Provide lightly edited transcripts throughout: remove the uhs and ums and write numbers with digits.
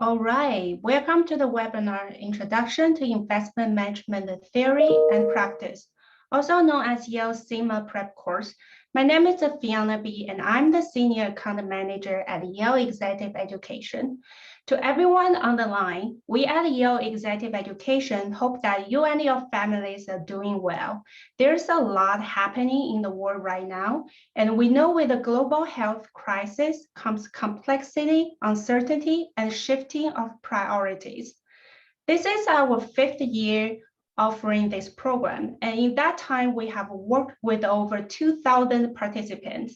All right, welcome to the webinar, Introduction to Investment Management Theory and Practice, also known as Yale CIMA Prep course. My name is Fiona Bi, and I'm the Senior Account Manager at Yale Executive Education. To everyone on the line, we at Yale Executive Education hope that you and your families are doing well. There's a lot happening in the world right now, and we know with the global health crisis comes complexity, uncertainty, and shifting of priorities. This is our 5th year offering this program, and in that time, we have worked with over 2,000 participants.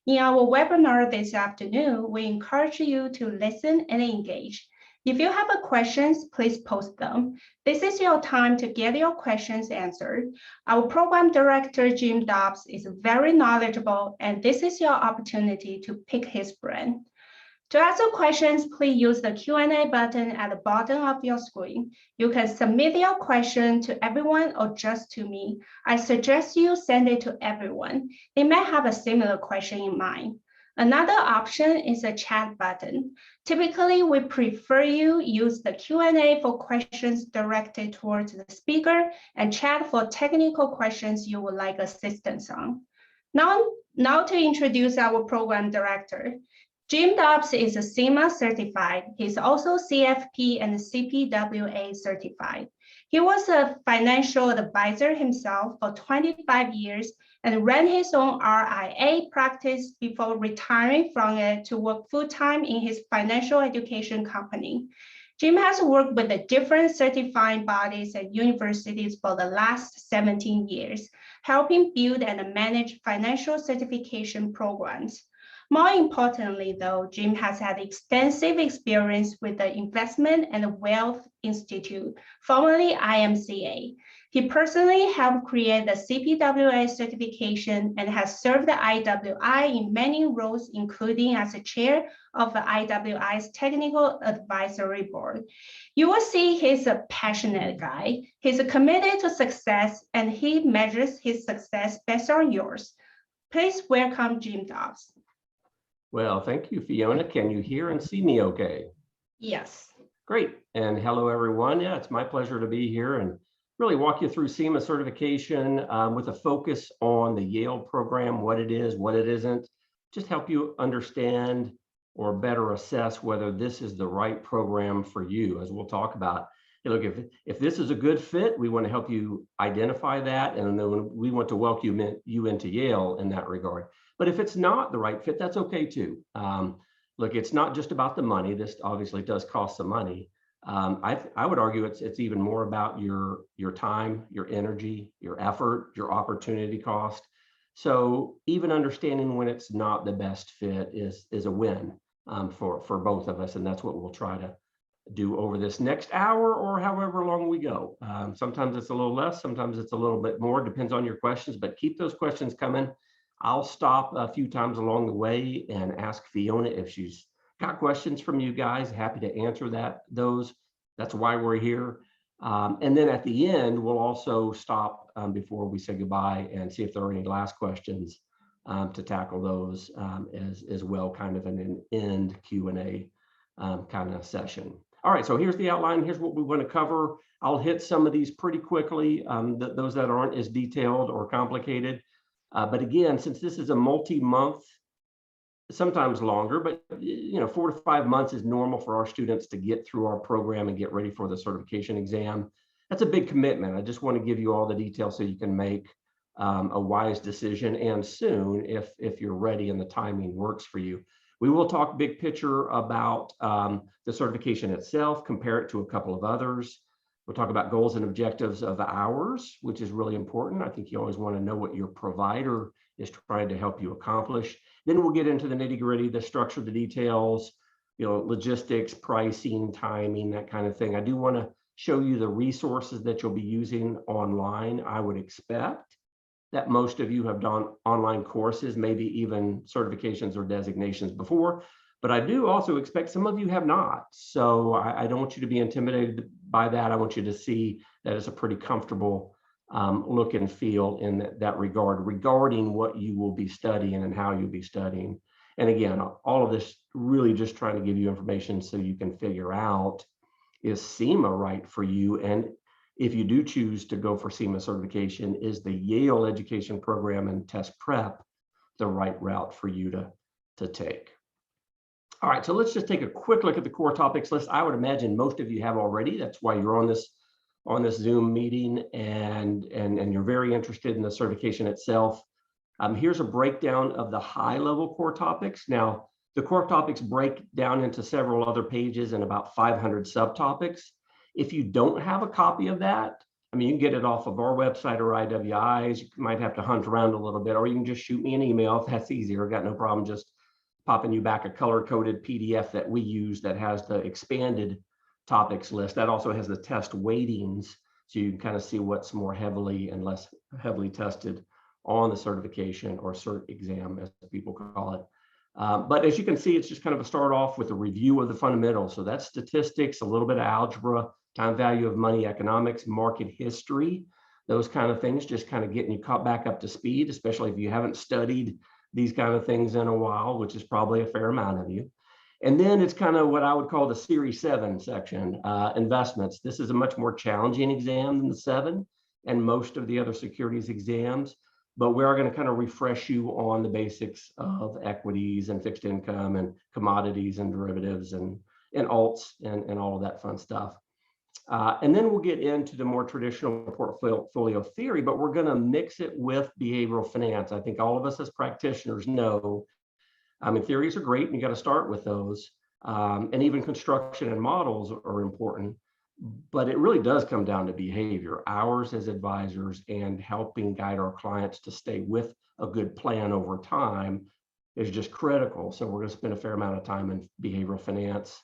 In our webinar this afternoon, we encourage you to listen and engage. If you have questions, please post them. This is your time to get your questions answered. Our program director, Jim Dobbs, is very knowledgeable, and this is your opportunity to pick his brain. To ask your questions, please use the Q&A button at the bottom of your screen. You can submit your question to everyone or just to me. I suggest you send it to everyone. They may have a similar question in mind. Another option is a chat button. Typically, we prefer you use the Q&A for questions directed towards the speaker and chat for technical questions you would like assistance on. Now to introduce our program director. Jim Dobbs is a CIMA certified. He's also CFP and CPWA certified. He was a financial advisor himself for 25 years and ran his own RIA practice before retiring from it to work full-time in his financial education company. Jim has worked with the different certifying bodies and universities for the last 17 years, helping build and manage financial certification programs. More importantly, though, Jim has had extensive experience with the Investment and Wealth Institute, formerly IMCA. He personally helped create the CPWA certification and has served the IWI in many roles, including as a chair of the IWI's Technical Advisory Board. You will see he's a passionate guy. He's committed to success, and he measures his success based on yours. Please welcome Jim Dobbs. Well, thank you, Fiona. Can you hear and see me okay? Yes. Great. And hello, everyone. Yeah, it's my pleasure to be here and really walk you through CIMA certification with a focus on the Yale program, what it is, what it isn't, just help you understand or better assess whether this is the right program for you, as we'll talk about. Hey, look, if this is a good fit, we want to help you identify that, and then we want to welcome you into Yale in that regard. But if it's not the right fit, that's okay too. Look, it's not just about the money. This obviously does cost some money. I would argue it's even more about your time, your energy, your effort, your opportunity cost. So even understanding when it's not the best fit is a win for both of us, and that's what we'll try to do over this next hour or however long we go. Sometimes it's a little less, sometimes it's a little bit more, depends on your questions, but keep those questions coming. I'll stop a few times along the way and ask Fiona if she's got questions from you guys. Happy to answer those. That's why we're here. And then at the end, we'll also stop before we say goodbye and see if there are any last questions to tackle those as well, kind of an end Q&A kind of session. All right, so here's the outline. Here's what we want to cover. I'll hit some of these pretty quickly, those that aren't as detailed or complicated. But again, since this is a multi-month, sometimes longer, but 4 to 5 months is normal for our students to get through our program and get ready for the certification exam. That's a big commitment. I just want to give you all the details so you can make a wise decision, and soon if you're ready and the timing works for you. We will talk big picture about the certification itself, compare it to a couple of others. We'll talk about goals and objectives of ours, which is really important. I think you always want to know what your provider is trying to help you accomplish. Then we'll get into the nitty-gritty, the structure, the details, logistics, pricing, timing, that kind of thing. I do want to show you the resources that you'll be using online. I would expect that most of you have done online courses, maybe even certifications or designations before. But I do also expect some of you have not. So I don't want you to be intimidated by that. I want you to see that it's a pretty comfortable look and feel in that regard, regarding what you will be studying and how you'll be studying. And again, all of this really just trying to give you information so you can figure out, is CIMA right for you? And if you do choose to go for CIMA certification, is the Yale education program and test prep the right route for you to take? All right, so let's just take a quick look at the core topics list. I would imagine most of you have already. That's why you're on this Zoom meeting, and you're very interested in the certification itself. Here's a breakdown of the high-level core topics. Now, the core topics break down into several other pages and about 500 subtopics. If you don't have a copy of that, I mean, you can get it off of our website or IWI's. You might have to hunt around a little bit, or you can just shoot me an email if that's easier. I've got no problem just popping you back a color-coded PDF that we use that has the expanded topics list. That also has the test weightings, so you can kind of see what's more heavily and less heavily tested on the certification, or cert exam, as people call it. But as you can see, it's just kind of a start off with a review of the fundamentals. So that's statistics, a little bit of algebra, time value of money, economics, market history, those kind of things, just kind of getting you caught back up to speed, especially if you haven't studied these kind of things in a while, which is probably a fair amount of you. And then it's kind of what I would call the Series 7 section, investments. This is a much more challenging exam than the 7 and most of the other securities exams, but we are going to kind of refresh you on the basics of equities and fixed income and commodities and derivatives and alts and all of that fun stuff. And then we'll get into the more traditional portfolio theory, but we're going to mix it with behavioral finance. I think all of us as practitioners know, I mean, theories are great and you got to start with those. And even construction and models are important, but it really does come down to behavior. Ours as advisors and helping guide our clients to stay with a good plan over time is just critical. So we're going to spend a fair amount of time in behavioral finance,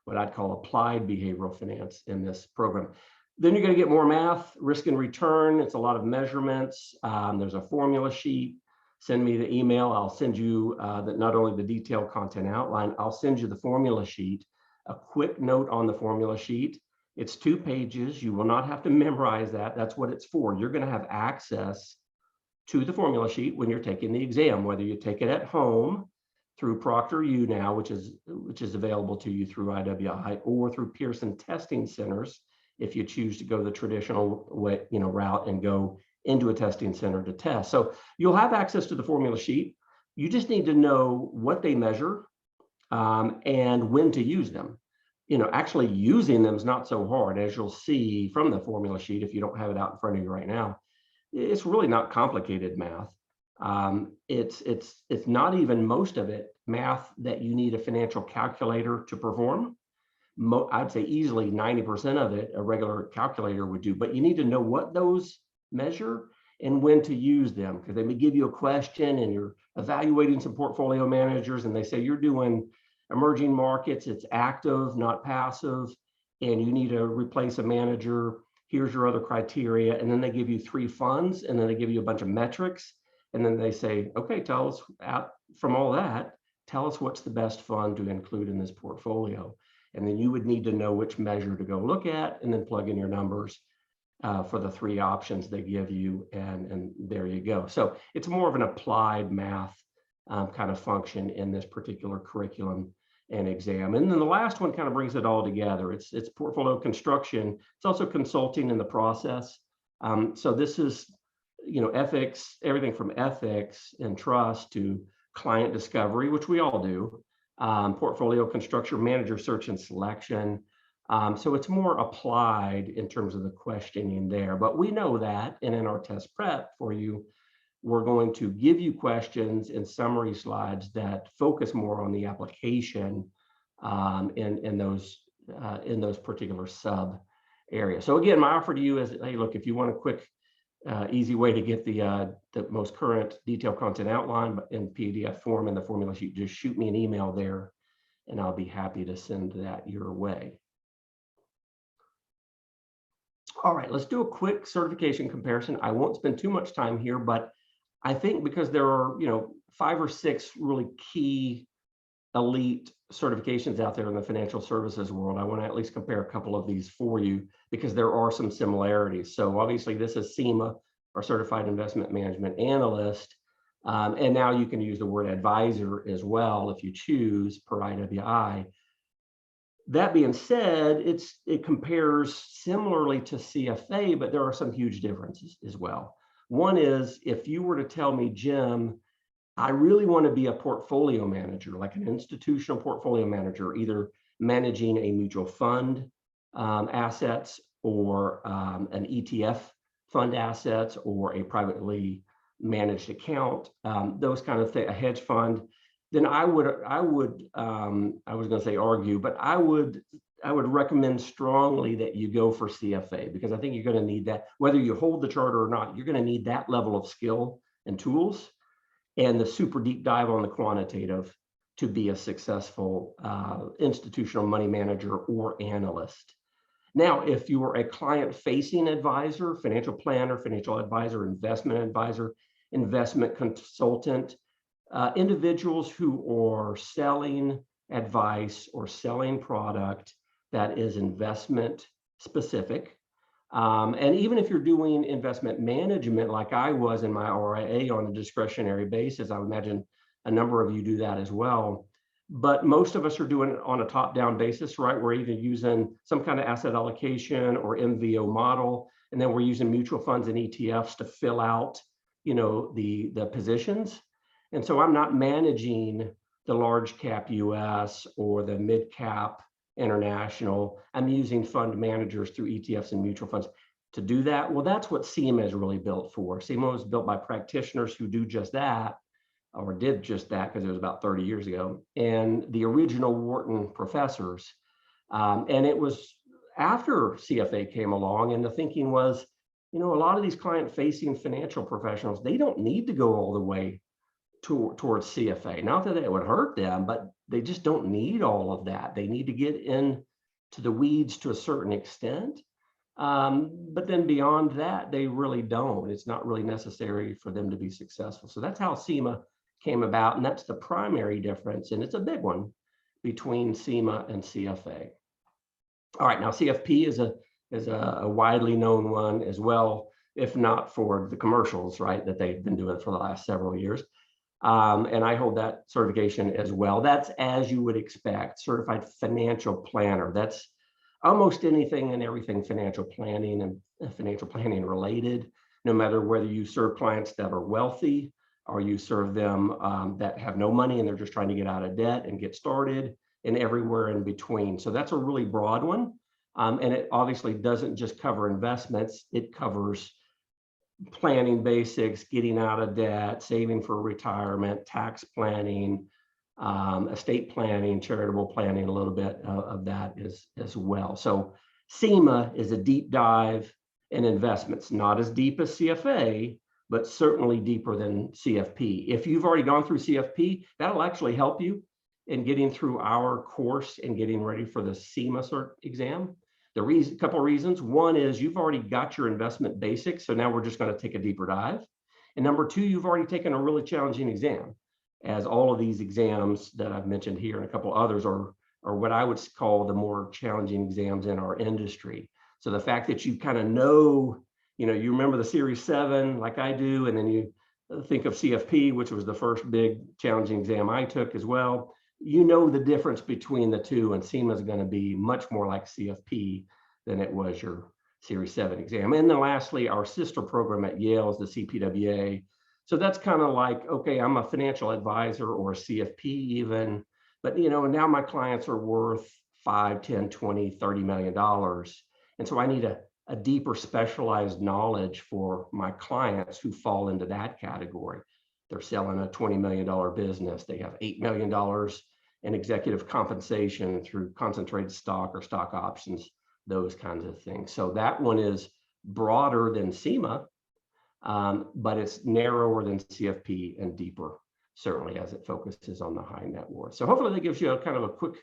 what I'd call applied behavioral finance in this program. Then you're going to get more math, risk and return. It's a lot of measurements. There's a formula sheet. Send me the email. I'll send you not only the detailed content outline, I'll send you the formula sheet. A quick note on the formula sheet. It's 2 pages. You will not have to memorize that. That's what it's for. You're going to have access to the formula sheet when you're taking the exam, whether you take it at home through ProctorU now, which is available to you through IWI, or through Pearson testing centers, if you choose to go the traditional way, route and go into a testing center to test. So you'll have access to the formula sheet. You just need to know what they measure and when to use them. Actually using them is not so hard, as you'll see from the formula sheet if you don't have it out in front of you right now. It's really not complicated math. It's not even most of it math that you need a financial calculator to perform. I'd say easily 90% of it a regular calculator would do, but you need to know what those measure and when to use them, because they may give you a question and you're evaluating some portfolio managers and they say you're doing emerging markets, it's active, not passive, and you need to replace a manager. Here's your other criteria. And then they give you 3 funds, and then they give you a bunch of metrics. And then they say, okay, tell us from all that, tell us what's the best fund to include in this portfolio. And then you would need to know which measure to go look at and then plug in your numbers for the 3 options they give you. And there you go. So it's more of an applied math kind of function in this particular curriculum and exam. And then the last one kind of brings it all together. It's portfolio construction. It's also consulting in the process. So this is, ethics, everything from ethics and trust to client discovery, which we all do, portfolio construction, manager search and selection. So it's more applied in terms of the questioning there. But we know that, and in our test prep for you, we're going to give you questions and summary slides that focus more on the application in those particular sub areas. So again, my offer to you is, hey, look, if you want a quick, easy way to get the most current detailed content outline in PDF form and the formula sheet, just shoot me an email there, and I'll be happy to send that your way. All right, let's do a quick certification comparison. I won't spend too much time here, but I think because there are, 5 or 6 really key elite certifications out there in the financial services world, I want to at least compare a couple of these for you because there are some similarities. So obviously this is CIMA, our Certified Investment Management Analyst. And now you can use the word advisor as well if you choose per IWI. That being said, it compares similarly to CFA, but there are some huge differences as well. One is, if you were to tell me, Jim, I really want to be a portfolio manager, like an institutional portfolio manager, either managing a mutual fund assets or an ETF fund assets or a privately managed account, those kind of things, a hedge fund, then I was going to say argue, but I would recommend strongly that you go for CFA, because I think you're going to need that, whether you hold the charter or not. You're going to need that level of skill and tools and the super deep dive on the quantitative to be a successful institutional money manager or analyst. Now, if you are a client-facing advisor, financial planner, financial advisor, investment consultant, individuals who are selling advice or selling product that is investment specific. And even if you're doing investment management, like I was in my RIA on a discretionary basis, I would imagine a number of you do that as well. But most of us are doing it on a top-down basis, right? We're either using some kind of asset allocation or MVO model, and then we're using mutual funds and ETFs to fill out, the positions. And so I'm not managing the large cap US or the mid cap international. I'm using fund managers through ETFs and mutual funds to do that. Well, that's what CIMA is really built for. CIMA was built by practitioners who do just that, or did just that, because it was about 30 years ago, and the original Wharton professors. And it was after CFA came along, and the thinking was, a lot of these client-facing financial professionals, they don't need to go all the way towards CFA. Not that it would hurt them, but they just don't need all of that. They need to get into the weeds to a certain extent. But then beyond that, they really don't. It's not really necessary for them to be successful. So that's how CIMA came about, and that's the primary difference, and it's a big one between CIMA and CFA. All right, now CFP is a widely known one as well, if not for the commercials, right, that they've been doing for the last several years. And I hold that certification as well. That's, as you would expect, certified financial planner. That's almost anything and everything financial planning and financial planning related, no matter whether you serve clients that are wealthy or you serve them that have no money and they're just trying to get out of debt and get started, and everywhere in between. So that's a really broad one. And it obviously doesn't just cover investments. It covers planning basics, getting out of debt, saving for retirement, tax planning, estate planning, charitable planning, a little bit of that as well. So CIMA is a deep dive in investments, not as deep as CFA, but certainly deeper than CFP. If you've already gone through CFP, that'll actually help you in getting through our course and getting ready for the CIMA cert exam. Couple of reasons. One is you've already got your investment basics, so now we're just going to take a deeper dive. And number two, you've already taken a really challenging exam, as all of these exams that I've mentioned here and a couple others are what I would call the more challenging exams in our industry. So the fact that you kind of you remember the Series 7 like I do, and then you think of CFP, which was the first big challenging exam I took as well. You know the difference between the two, and CIMA is going to be much more like CFP than it was your Series 7 exam. And then lastly, our sister program at Yale is the CPWA. So that's kind of like, okay, I'm a financial advisor or a CFP even, but now my clients are worth $5, $10, $20, $30 million. And so I need a deeper specialized knowledge for my clients who fall into that category. They're selling a $20 million business. They have $8 million in executive compensation through concentrated stock or stock options, those kinds of things. So that one is broader than CIMA, but it's narrower than CFP and deeper, certainly, as it focuses on the high net worth. So hopefully that gives you a kind of a quick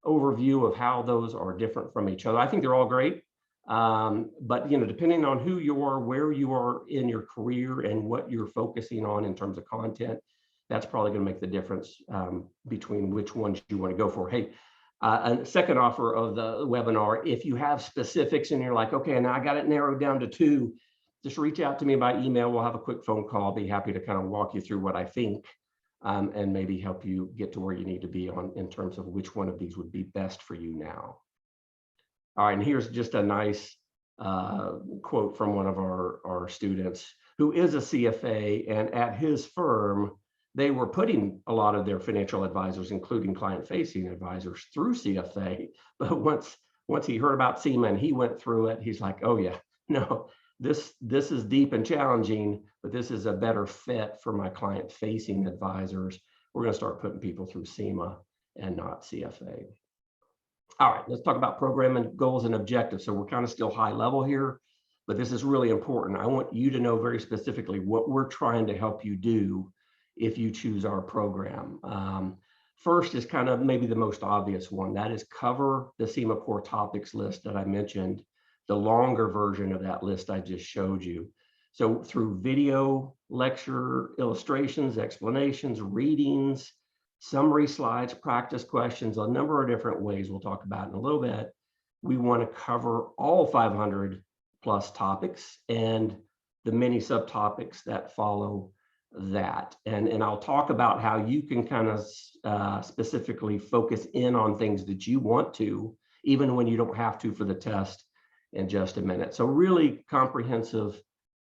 overview of how those are different from each other. I think they're all great. But depending on who you are, where you are in your career, and what you're focusing on in terms of content, that's probably going to make the difference between which ones you want to go for. Hey, a second offer of the webinar, if you have specifics and you're like, okay, now I got it narrowed down to 2, just reach out to me by email. We'll have a quick phone call. I'll be happy to kind of walk you through what I think and maybe help you get to where you need to be in terms of which one of these would be best for you now. All right, and here's just a nice quote from one of our students who is a CFA, and at his firm, they were putting a lot of their financial advisors, including client-facing advisors, through CFA. But once he heard about CIMA and he went through it, he's like, oh yeah, no, this is deep and challenging, but this is a better fit for my client-facing advisors. We're going to start putting people through CIMA and not CFA. All right, let's talk about program and goals and objectives. So we're kind of still high level here, but this is really important. I want you to know very specifically what we're trying to help you do if you choose our program. First is kind of maybe the most obvious one. That is cover the CIMA core topics list that I mentioned, the longer version of that list I just showed you. So through video, lecture, illustrations, explanations, readings, summary slides, practice questions, a number of different ways we'll talk about in a little bit. We want to cover all 500 plus topics and the many subtopics that follow that. And I'll talk about how you can kind of specifically focus in on things that you want to, even when you don't have to for the test in just a minute. So really comprehensive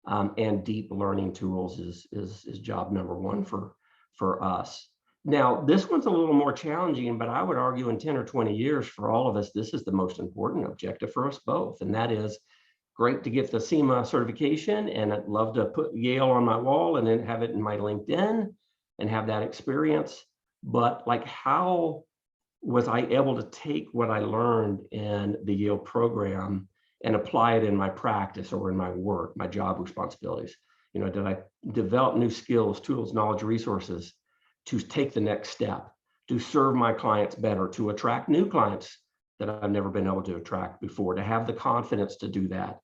and deep learning tools is job number one for us. Now, this one's a little more challenging, but I would argue in 10 or 20 years for all of us, this is the most important objective for us both. And that is great to get the CIMA certification, and I'd love to put Yale on my wall and then have it in my LinkedIn and have that experience. But like, how was I able to take what I learned in the Yale program and apply it in my practice or in my work, my job responsibilities? You know, did I develop new skills, tools, knowledge, resources to take the next step, to serve my clients better, to attract new clients that I've never been able to attract before, to have the confidence to do that?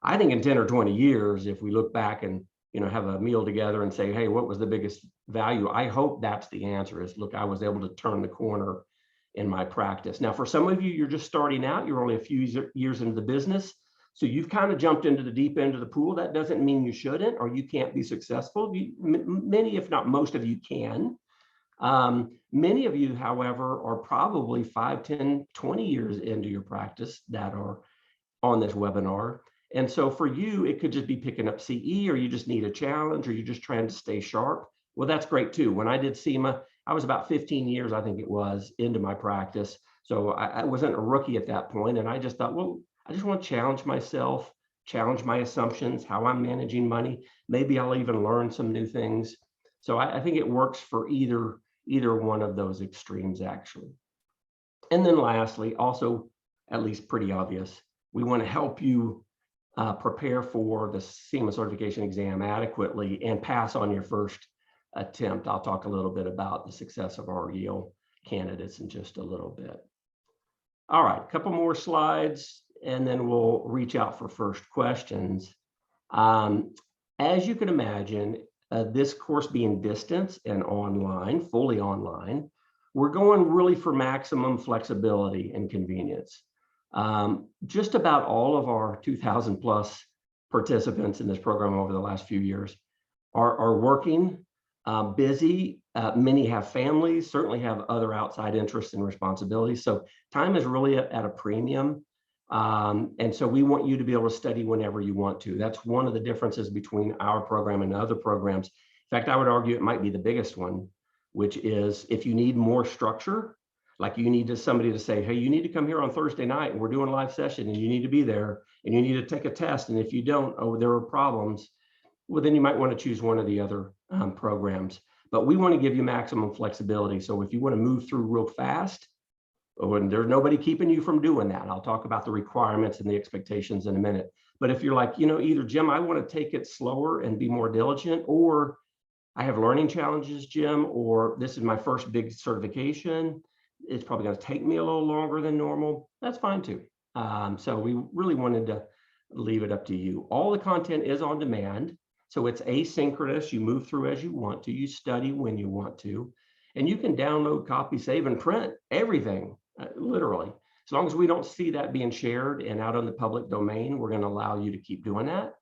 I think in 10 or 20 years, if we look back and, you know, have a meal together and say, hey, what was the biggest value? I hope that's the answer is, look, I was able to turn the corner in my practice. Now, for some of you, you're just starting out, you're only a few years into the business. So you've kind of jumped into the deep end of the pool. That doesn't mean you shouldn't, or you can't be successful. Many, if not most of you can. Many of you, however, are probably 5, 10, 20 years into your practice that are on this webinar. And so for you, it could just be picking up CE, or you just need a challenge, or you're just trying to stay sharp. Well, that's great too. When I did CIMA, I was about 15 years, I think it was, into my practice. So I wasn't a rookie at that point. And I just thought, well, I just want to challenge myself, challenge my assumptions, how I'm managing money. Maybe I'll even learn some new things. So I think it works for either one of those extremes, actually. And then lastly, also, at least pretty obvious, we want to help you prepare for the CIMA certification exam adequately and pass on your first attempt. I'll talk a little bit about the success of our Yale candidates in just a little bit. All right, a couple more slides, and then we'll reach out for first questions. As you can imagine, this course being distance and online, fully online, we're going really for maximum flexibility and convenience. Just about all of our 2,000 plus participants in this program over the last few years are working, busy. Many have families, certainly have other outside interests and responsibilities. So time is really at a premium. And so we want you to be able to study whenever you want to. That's one of the differences between our program and other programs. In fact, I would argue it might be the biggest one, which is if you need more structure, like you need somebody to say, hey, you need to come here on Thursday night and we're doing a live session and you need to be there and you need to take a test. And if you don't, oh, there are problems. Well, then you might want to choose one of the other programs. But we want to give you maximum flexibility. So if you want to move through real fast, and there's nobody keeping you from doing that. I'll talk about the requirements and the expectations in a minute. But if you're like, you know, either Jim, I want to take it slower and be more diligent, or I have learning challenges, Jim, or this is my first big certification, it's probably going to take me a little longer than normal, that's fine too. So we really wanted to leave it up to you. All the content is on demand. So it's asynchronous. You move through as you want to. You study when you want to. And you can download, copy, save, and print everything, literally. As long as we don't see that being shared and out on the public domain, we're going to allow you to keep doing that.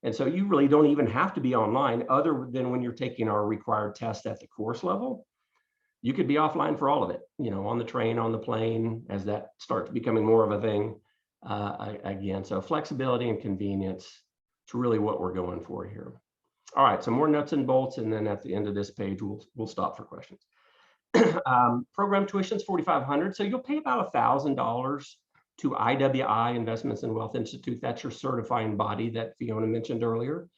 And so you really don't even have to be online other than when you're taking our required tests at the course level. You could be offline for all of it, on the train, on the plane, as that starts becoming more of a thing. Again, so flexibility and convenience is really what we're going for here. All right, so more nuts and bolts, and then at the end of this page, we'll stop for questions. Program tuition is $4,500, so you'll pay about $1,000 to IWI, Investments in Wealth Institute. That's your certifying body that Fiona mentioned earlier.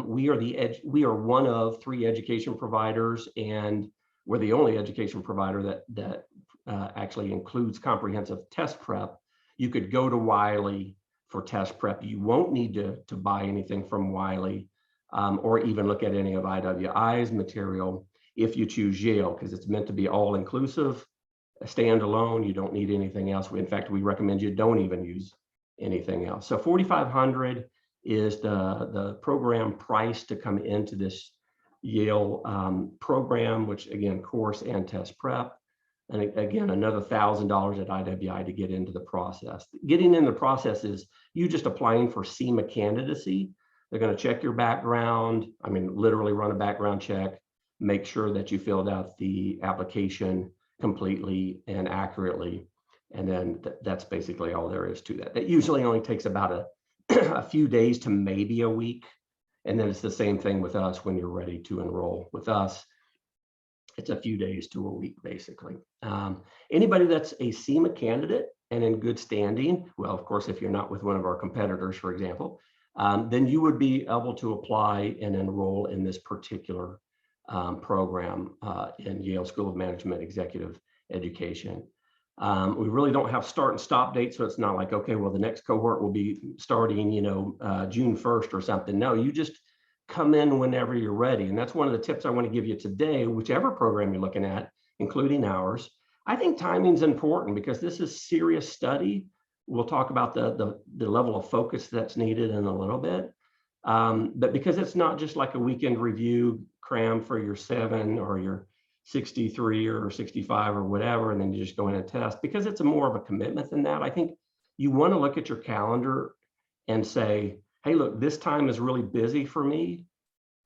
We are one of 3 education providers, and we're the only education provider that actually includes comprehensive test prep. You could go to Wiley for test prep. You won't need to buy anything from Wiley or even look at any of IWI's material if you choose Yale, because it's meant to be all inclusive, standalone. You don't need anything else. In fact, we recommend you don't even use anything else. So $4,500 is the program price to come into this Yale program, which again, course and test prep. And again, another $1,000 at IWI to get into the process. Getting in the process is you just applying for CIMA candidacy. They're going to check your background. I mean, literally run a background check, make sure that you filled out the application completely and accurately. And then that's basically all there is to that. That usually only takes about a few days to maybe a week. And then it's the same thing with us when you're ready to enroll with us. It's a few days to a week, basically. Anybody that's a CIMA candidate and in good standing, well, of course, if you're not with one of our competitors, for example, then you would be able to apply and enroll in this particular program in Yale School of Management Executive Education. We really don't have start and stop dates, so it's not like, okay, well, the next cohort will be starting, June 1st or something. No, you just come in whenever you're ready. And that's one of the tips I want to give you today, whichever program you're looking at, including ours. I think timing is important because this is serious study. We'll talk about the level of focus that's needed in a little bit. But because it's not just like a weekend review, cram for your 7 or your 63 or 65 or whatever, and then you just go in and test, because it's more of a commitment than that. I think you want to look at your calendar and say, hey, look, this time is really busy for me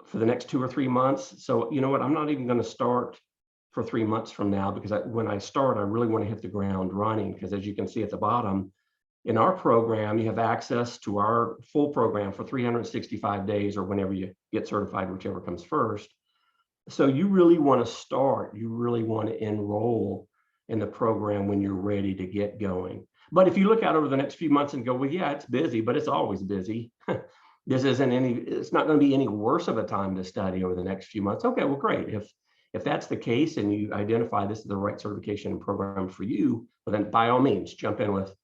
for the next 2 or 3 months. So you know what, I'm not even going to start for 3 months from now, because when I start, I really want to hit the ground running. Because as you can see at the bottom, in our program, you have access to our full program for 365 days or whenever you get certified, whichever comes first. So you really want to start, you really want to enroll in the program when you're ready to get going. But if you look out over the next few months and go, well, yeah, it's busy, but it's always busy. It's not going to be any worse of a time to study over the next few months. Okay, well, great. If that's the case and you identify this is the right certification and program for you, well, then by all means, jump in with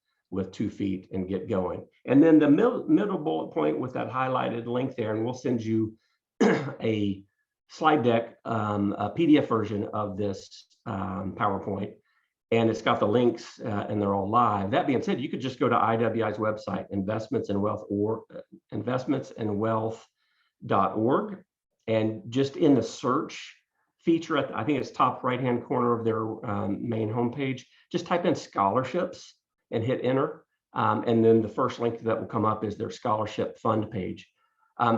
2 feet and get going. And then the middle bullet point with that highlighted link there, and we'll send you a slide deck, a PDF version of this PowerPoint, and it's got the links and they're all live. That being said, you could just go to IWI's website, investmentsandwealth.org, and just in the search feature, I think it's top right-hand corner of their main homepage, just type in scholarships and hit enter. And then the first link that will come up is their scholarship fund page.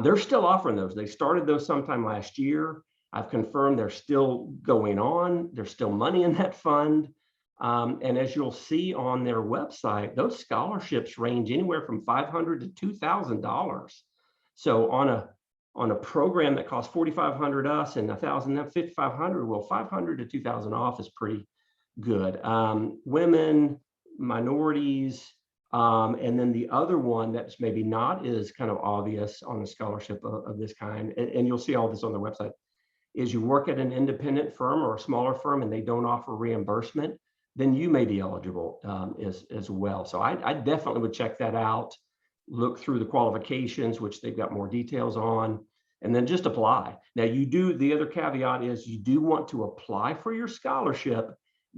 They're still offering those. They started those sometime last year. I've confirmed they're still going on. There's still money in that fund. And as you'll see on their website, those scholarships range anywhere from $500 to $2,000. So on a program that costs $4,500 us and $1,000, $5,500, well, $500 to $2,000 off is pretty good. Women, minorities, and then the other one that's maybe not as kind of obvious on a scholarship of this kind, and you'll see all this on their website, is you work at an independent firm or a smaller firm and they don't offer reimbursement, then you may be eligible as well. So I definitely would check that out, look through the qualifications, which they've got more details on, and then just apply. Now the other caveat is you do want to apply for your scholarship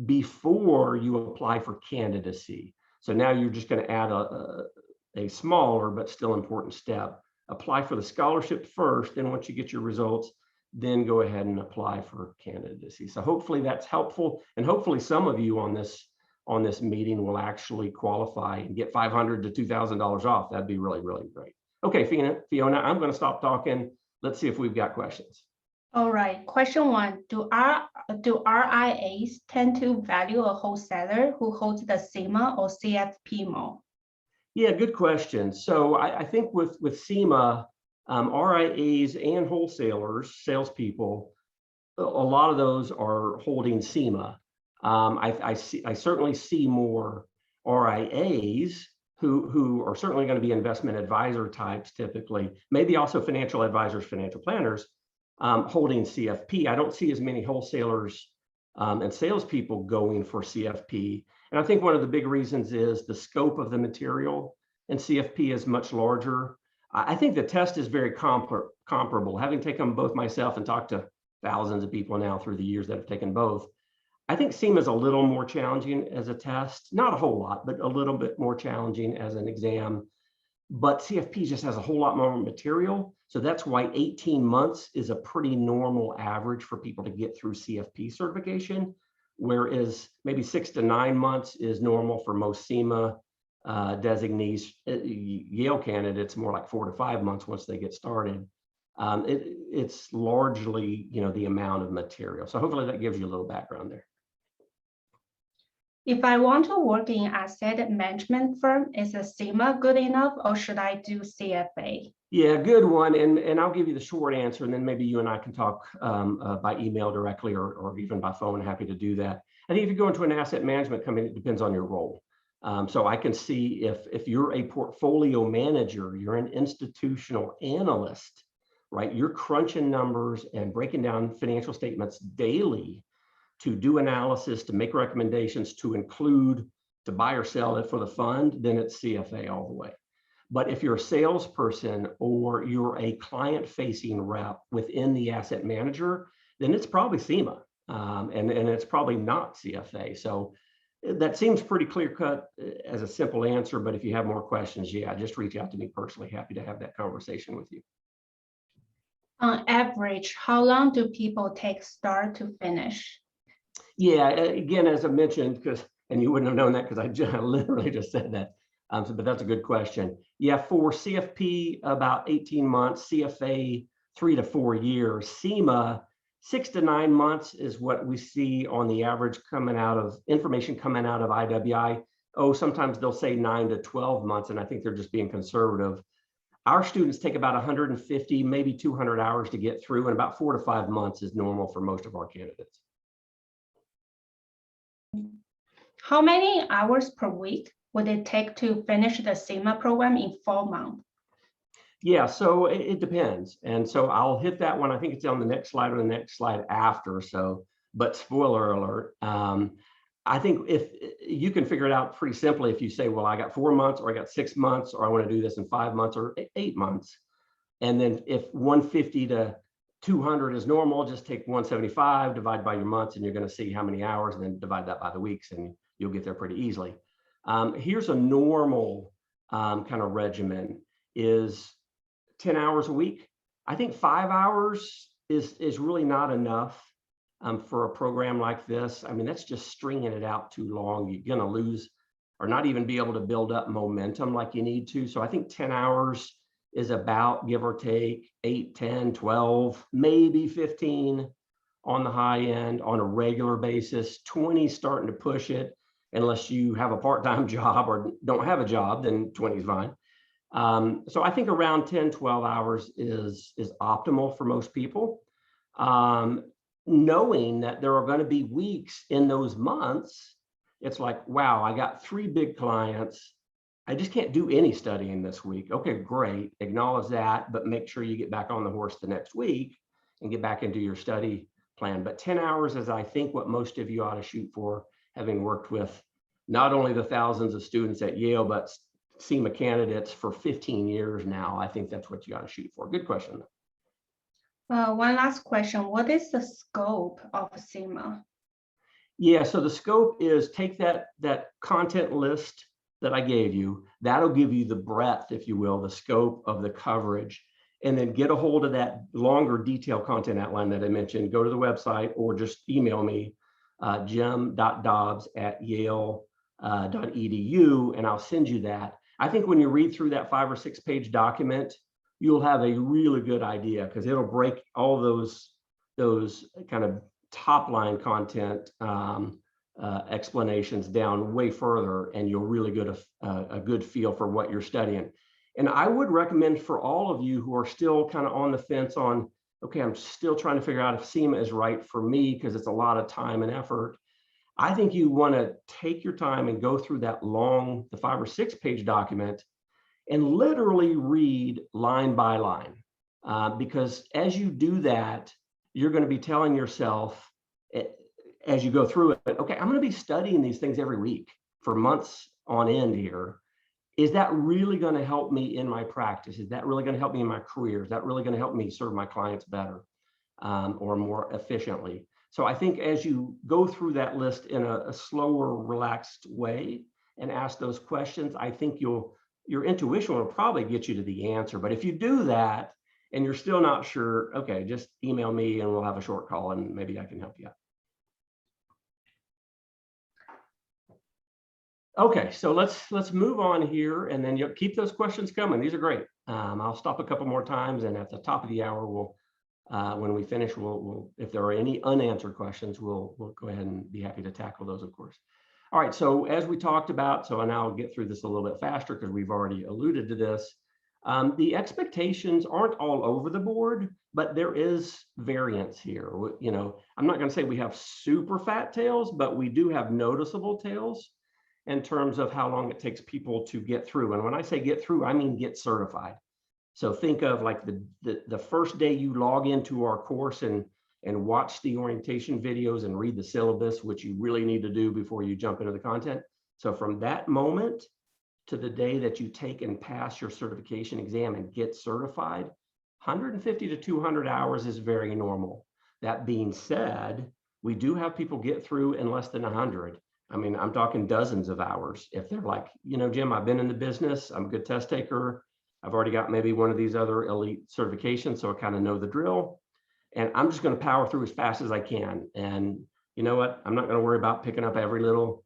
before you apply for candidacy. So now you're just going to add a smaller but still important step. Apply for the scholarship first, then once you get your results, then go ahead and apply for candidacy. So hopefully that's helpful, and hopefully some of you on this meeting will actually qualify and get $500 to $2,000 off. That'd be really, really great. Okay, Fiona, I'm going to stop talking. Let's see if we've got questions. All right, question one, do RIAs tend to value a wholesaler who holds the CIMA or CFP more? Yeah, good question. So I think with CIMA, RIAs and wholesalers, salespeople, a lot of those are holding CIMA. I certainly see more RIAs who are certainly going to be investment advisor types typically, maybe also financial advisors, financial planners, holding CFP. I don't see as many wholesalers and salespeople going for CFP. And I think one of the big reasons is the scope of the material, and CFP is much larger. I think the test is very comparable. Having taken both myself and talked to thousands of people now through the years that have taken both, I think CIMA is a little more challenging as a test, not a whole lot, but a little bit more challenging as an exam. But CFP just has a whole lot more material. So that's why 18 months is a pretty normal average for people to get through CFP certification, whereas maybe 6 to 9 months is normal for most CIMA designees. Yale candidates more like 4 to 5 months once they get started. It's largely, the amount of material. So hopefully that gives you a little background there. If I want to work in asset management firm, is a CIMA good enough or should I do CFA? Yeah, good one. And I'll give you the short answer, and then maybe you and I can talk by email directly or even by phone. Happy to do that. I think if you go into an asset management company, it depends on your role. So I can see if you're a portfolio manager, you're an institutional analyst, right? You're crunching numbers and breaking down financial statements daily to do analysis, to make recommendations, to include, to buy or sell it for the fund, then it's CFA all the way. But if you're a salesperson or you're a client-facing rep within the asset manager, then it's probably CIMA, and it's probably not CFA. So that seems pretty clear-cut as a simple answer, but if you have more questions, yeah, just reach out to me personally. Happy to have that conversation with you. On average, how long do people take start to finish? Yeah, again, as I mentioned, and you wouldn't have known that because I literally just said that, but that's a good question. Yeah, for CFP, about 18 months, CFA, 3 to 4 years, CIMA, 6 to 9 months is what we see on the average information coming out of IWI. Oh, sometimes they'll say 9 to 12 months, and I think they're just being conservative. Our students take about 150, maybe 200 hours to get through, and about 4 to 5 months is normal for most of our candidates. How many hours per week would it take to finish the CIMA program in 4 months? Yeah, so it depends. And so I'll hit that one. I think it's on the next slide or the next slide after. But spoiler alert, I think if you can figure it out pretty simply if you say, well, I got 4 months or I got 6 months, or I want to do this in 5 months or 8 months. And then if 150 to 200 is normal, just take 175, divide by your months, and you're going to see how many hours, and then divide that by the weeks, and you'll get there pretty easily. Here's a normal kind of regimen is 10 hours a week. I think 5 hours is really not enough for a program like this. I mean, that's just stringing it out too long. You're going to lose or not even be able to build up momentum like you need to. So I think 10 hours is about, give or take, 8, 10, 12, maybe 15 on the high end on a regular basis. 20 starting to push it. Unless you have a part-time job or don't have a job, then 20 is fine. So I think around 10, 12 hours is optimal for most people. Knowing that there are going to be weeks in those months, it's like, wow, I got 3 big clients. I just can't do any studying this week. Okay, great. Acknowledge that, but make sure you get back on the horse the next week and get back into your study plan. But 10 hours is, I think, what most of you ought to shoot for, having worked with not only the thousands of students at Yale, but CIMA candidates for 15 years now. I think that's what you ought to shoot for. Good question. One last question. What is the scope of CIMA? Yeah, so the scope is take that content list that I gave you. That'll give you the breadth, if you will, the scope of the coverage, and then get a hold of that longer detailed content outline that I mentioned. Go to the website or just email me, jim.dobbs@yale.edu, and I'll send you that. I think when you read through that 5 or 6 page document, you'll have a really good idea because it'll break all those kind of top line content explanations down way further, and you'll really get a good feel for what you're studying. And I would recommend for all of you who are still kind of on the fence on, okay, I'm still trying to figure out if CIMA is right for me because it's a lot of time and effort. I think you want to take your time and go through that long, the 5 or 6 page document and literally read line by line. Because as you do that, you're going to be telling yourself as you go through it, okay, I'm going to be studying these things every week for months on end here. Is that really going to help me in my practice? Is that really going to help me in my career? Is that really going to help me serve my clients better or more efficiently? So I think as you go through that list in a slower, relaxed way and ask those questions, I think your intuition will probably get you to the answer. But if you do that and you're still not sure, okay, just email me and we'll have a short call and maybe I can help you out. Okay, so let's move on here, and then you'll keep those questions coming. These are great. I'll stop a couple more times, and at the top of the hour, we'll when we finish, we'll if there are any unanswered questions, we'll go ahead and be happy to tackle those, of course. All right, so as we talked about, so now I'll get through this a little bit faster because we've already alluded to this. The expectations aren't all over the board, but there is variance here. You know, I'm not going to say we have super fat tails, but we do have noticeable tails in terms of how long it takes people to get through. And when I say get through, I mean get certified. So think of like the first day you log into our course and watch the orientation videos and read the syllabus, which you really need to do before you jump into the content. So from that moment to the day that you take and pass your certification exam and get certified, 150 to 200 hours is very normal. That being said, we do have people get through in less than 100. I mean, I'm talking dozens of hours. If they're like, you know, Jim, I've been in the business, I'm a good test taker, I've already got maybe one of these other elite certifications, so I kind of know the drill, and I'm just going to power through as fast as I can. And you know what? I'm not going to worry about picking up every little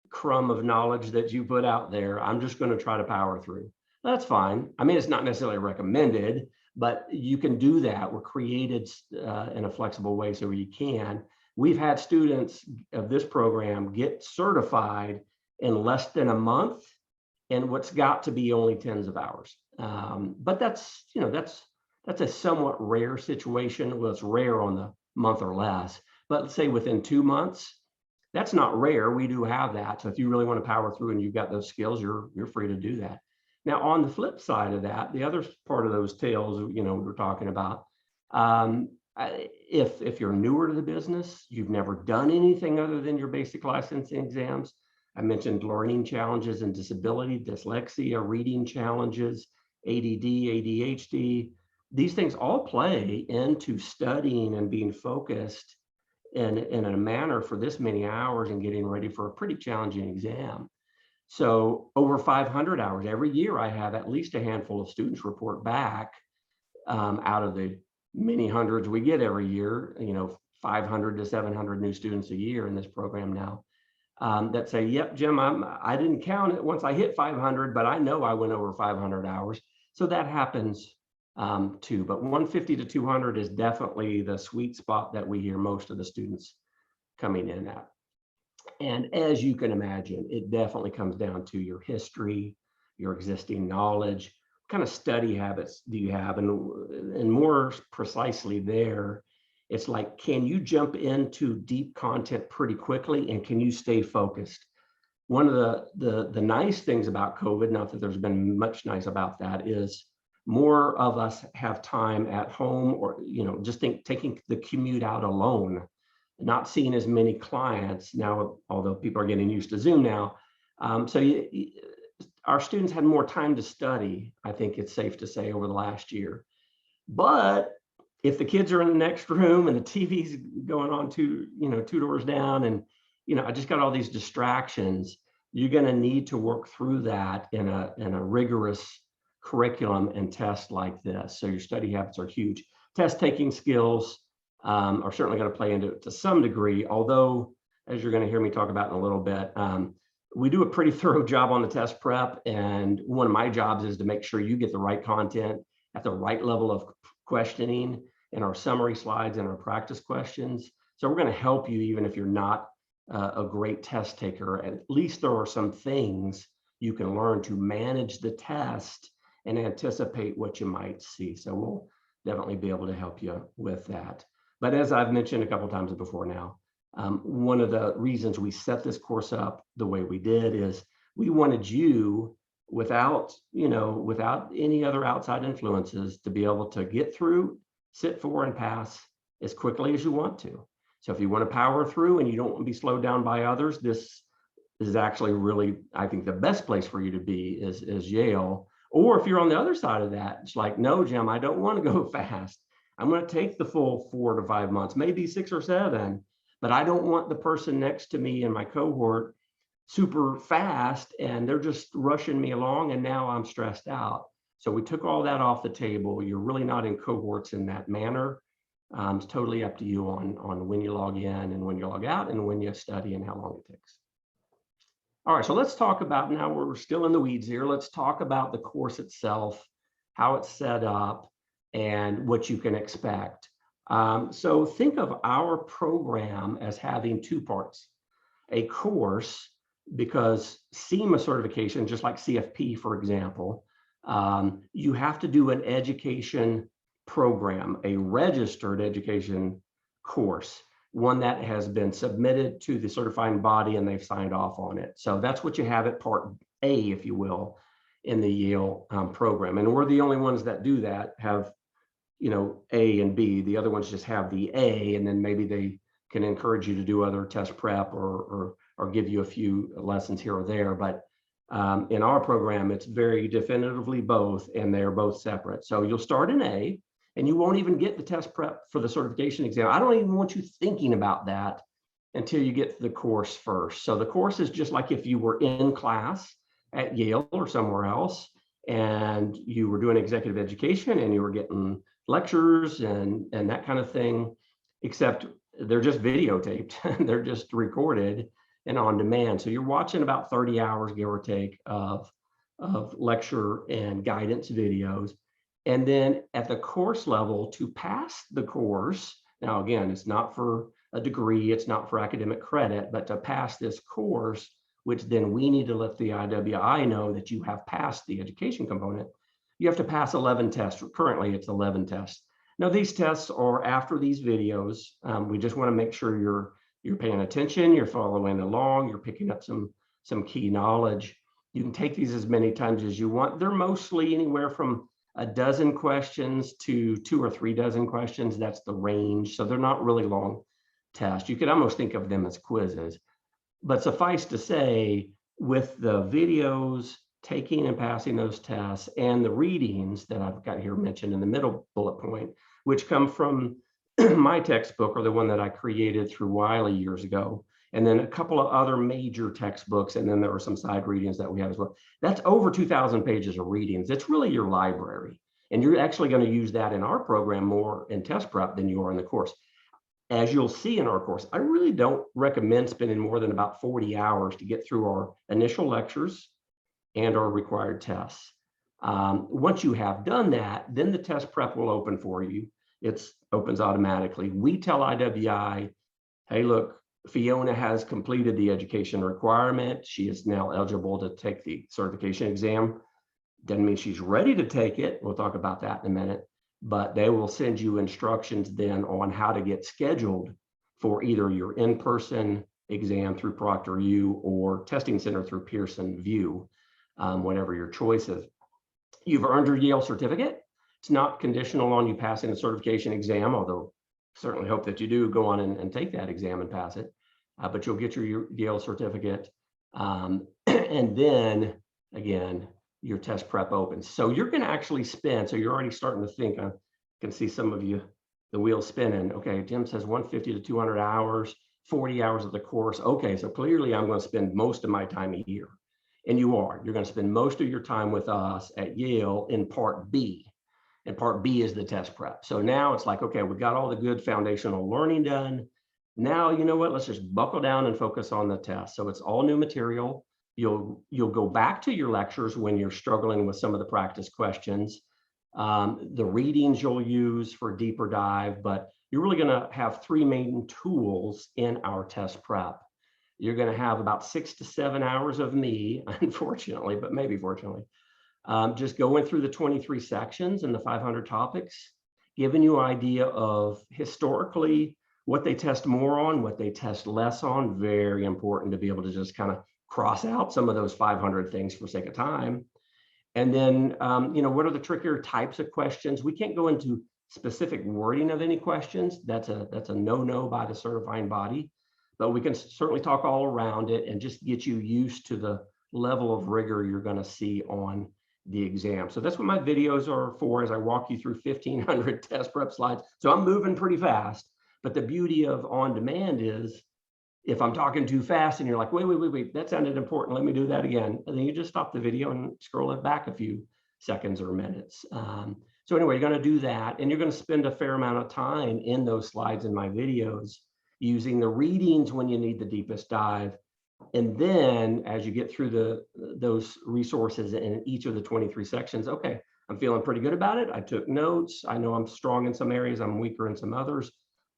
crumb of knowledge that you put out there. I'm just going to try to power through. That's fine. I mean, it's not necessarily recommended, but you can do that. We're created in a flexible way so you can. We've had students of this program get certified in less than a month, and what's got to be only tens of hours. But that's, you know, that's a somewhat rare situation. Well, it's rare on the month or less, but let's say within 2 months, that's not rare. We do have that. So if you really want to power through and you've got those skills, you're free to do that. Now, on the flip side of that, the other part of those tails, you know, we're talking about, if you're newer to the business, you've never done anything other than your basic licensing exams. I mentioned learning challenges and disability, dyslexia, reading challenges, ADD, ADHD. These things all play into studying and being focused in a manner for this many hours and getting ready for a pretty challenging exam. So over 500 hours every year, I have at least a handful of students report back out of the many hundreds we get every year, you know, 500 to 700 new students a year in this program now, that say, yep, Jim, I didn't count it once I hit 500, but I know I went over 500 hours. So that happens too, but 150 to 200 is definitely the sweet spot that we hear most of the students coming in at. And as you can imagine, it definitely comes down to your history, your existing knowledge, what kind of study habits do you have? And more precisely there, it's like, can you jump into deep content pretty quickly and can you stay focused? One of the nice things about COVID, not that there's been much nice about that, is more of us have time at home, or, you know, just taking the commute out alone, not seeing as many clients now, although people are getting used to Zoom now. Our students had more time to study, I think it's safe to say, over the last year. But if the kids are in the next room and the TV's going on two doors down, and, you know, I just got all these distractions, you're going to need to work through that in a rigorous curriculum and test like this. So your study habits are huge. Test taking skills are certainly going to play into it to some degree, although, as you're going to hear me talk about in a little bit, we do a pretty thorough job on the test prep. And one of my jobs is to make sure you get the right content at the right level of questioning in our summary slides and our practice questions. So we're going to help you even if you're not a great test taker. At least there are some things you can learn to manage the test and anticipate what you might see. So we'll definitely be able to help you with that. But as I've mentioned a couple times before now, one of the reasons we set this course up the way we did is we wanted you, without any other outside influences, to be able to get through, sit for, and pass as quickly as you want to. So if you want to power through and you don't want to be slowed down by others, this is actually really, I think, the best place for you to be is Yale. Or if you're on the other side of that, it's like, no, Jim, I don't want to go fast. I'm going to take the full 4 to 5 months, maybe 6 or 7, but I don't want the person next to me in my cohort super fast and they're just rushing me along and now I'm stressed out. So we took all that off the table. You're really not in cohorts in that manner. It's totally up to you on when you log in and when you log out and when you study and how long it takes. All right, so let's talk about, now we're still in the weeds here. Let's talk about the course itself, how it's set up, and what you can expect. So think of our program as having 2 parts. A course, because CIMA certification, just like CFP, for example, you have to do an education program, a registered education course, one that has been submitted to the certifying body and they've signed off on it. So that's what you have at part A, if you will, in the Yale program. And we're the only ones that do that, have, A and B. The other ones just have the A, and then maybe they can encourage you to do other test prep or give you a few lessons here or there. But in our program, it's very definitively both, and they're both separate. So you'll start in A, and you won't even get the test prep for the certification exam. I don't even want you thinking about that until you get to the course first. So the course is just like if you were in class at Yale or somewhere else, and you were doing executive education and you were getting lectures and that kind of thing, except they're just videotaped. They're just recorded and on demand. So you're watching about 30 hours, give or take, of lecture and guidance videos. And then at the course level, to pass the course, now again, it's not for a degree, it's not for academic credit, but to pass this course, which then we need to let the IWI know that you have passed the education component, you have to pass 11 tests. Currently, it's 11 tests. Now, these tests are after these videos. We just want to make sure you're paying attention, you're following along, you're picking up some key knowledge. You can take these as many times as you want. They're mostly anywhere from a dozen questions to 2 or 3 dozen questions. That's the range. So they're not really long tests. You could almost think of them as quizzes. But suffice to say, with the videos, taking and passing those tests, and the readings that I've got here mentioned in the middle bullet point, which come from my textbook, or the one that I created through Wiley years ago, and then a couple of other major textbooks, and then there were some side readings that we have as well. That's over 2,000 pages of readings. It's really your library. And you're actually going to use that in our program more in test prep than you are in the course. As you'll see in our course, I really don't recommend spending more than about 40 hours to get through our initial lectures and our required tests. Once you have done that, then the test prep will open for you. It opens automatically. We tell IWI, hey, look, Fiona has completed the education requirement. She is now eligible to take the certification exam. Doesn't mean she's ready to take it. We'll talk about that in a minute. But they will send you instructions then on how to get scheduled for either your in-person exam through ProctorU or testing center through Pearson VUE, whatever your choice is. You've earned your Yale certificate. It's not conditional on you passing the certification exam, although certainly hope that you do go on and take that exam and pass it. But you'll get your Yale certificate. And then, again, your test prep opens. So you're going to actually spend, so you're already starting to think, I can see some of you, the wheels spinning. Okay, Jim says 150 to 200 hours, 40 hours of the course. Okay, so clearly I'm going to spend most of my time a year. And you are. You're going to spend most of your time with us at Yale in part B. And part B is the test prep. So now it's like, okay, we've got all the good foundational learning done. Now, you know what? Let's just buckle down and focus on the test. So it's all new material. You'll go back to your lectures when you're struggling with some of the practice questions. The readings you'll use for a deeper dive, but you're really going to have three main tools in our test prep. You're going to have about 6 to 7 hours of me, unfortunately, but maybe fortunately, just going through the 23 sections and the 500 topics, giving you an idea of historically what they test more on, what they test less on. Very important to be able to just kind of cross out some of those 500 things for sake of time. And then, what are the trickier types of questions? We can't go into specific wording of any questions. That's a no-no by the certifying body, but we can certainly talk all around it and just get you used to the level of rigor you're going to see on the exam. So that's what my videos are for, as I walk you through 1,500 test prep slides. So I'm moving pretty fast, but the beauty of on demand is if I'm talking too fast and you're like, wait, that sounded important, let me do that again. And then you just stop the video and scroll it back a few seconds or minutes. So anyway, you're going to do that, and you're going to spend a fair amount of time in those slides in my videos using the readings when you need the deepest dive. And then as you get through those resources in each of the 23 sections, okay, I'm feeling pretty good about it. I took notes. I know I'm strong in some areas, I'm weaker in some others.